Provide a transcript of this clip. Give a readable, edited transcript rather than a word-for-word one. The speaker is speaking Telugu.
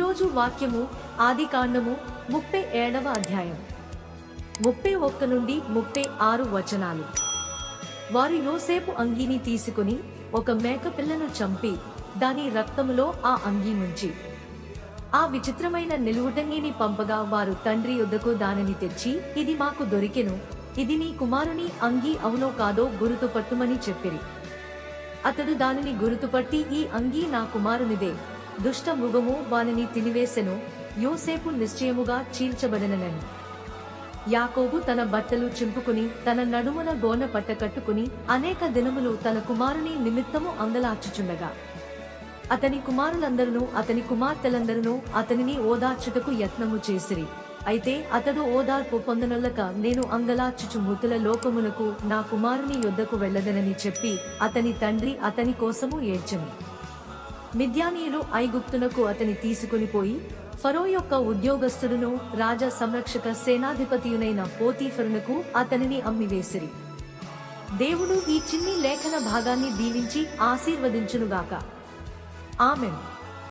ఈరోజు వాక్యము ఆదికాండము 37వ అధ్యాయం 31 నుండి 36 వచనాలు. వారు యోసేపు అంగీని తీసుకుని ఒక మేకపిల్లను చంపి దాని రక్తములో ఆ అంగీ ముంచి ఆ విచిత్రమైన నిలువుటంగిని పంపగా వారు తండ్రి యొద్దకు దానిని తెచ్చి, ఇది మాకు దొరికెను, ఇది నీ కుమారుని అంగీ అవునో కాదో గురుతుపట్టుమని చెప్పిరి. అతడు దానిని గురుతుపట్టి, ఈ అంగీ నా కుమారునిదే, దుష్ట మృగము వానిని తినివేసెను, యోసేపు నిశ్చయముగా చీల్చబడెనని. యాకోబు తన బట్టలు చింపుకుని తన నడుమున గోన పట్ట కట్టుకుని అనేక దినములు తన కుమారుని నిమిత్తము అంగలార్చుచుండగా అతని కుమారులందరూ అతని కుమార్తెలందరూ అతనిని ఓదార్చుటకు యత్నము చేసిరి. అయితే అతడు ఓదార్పు పొందనొల్లక, నేను అంగలార్చుచు మృతుల లోకమునకు నా కుమారుని యొద్దకు వెళ్ళదనని చెప్పి అతని తండ్రి అతని కోసము ఏడ్చెను. మిద్యానీయులు ఐగుప్తునకు అతని తీసుకుని పోయి ఫరో యొక్క ఉద్యోగస్తుడును రాజా సంరక్షక సేనాధిపతియునైన పోతీఫరునకు అతనిని అమ్మివేసిరి. దేవుడు ఈ చిన్ని లేఖన భాగాన్ని దీవించి ఆశీర్వదించునుగాక. ఆమెన్.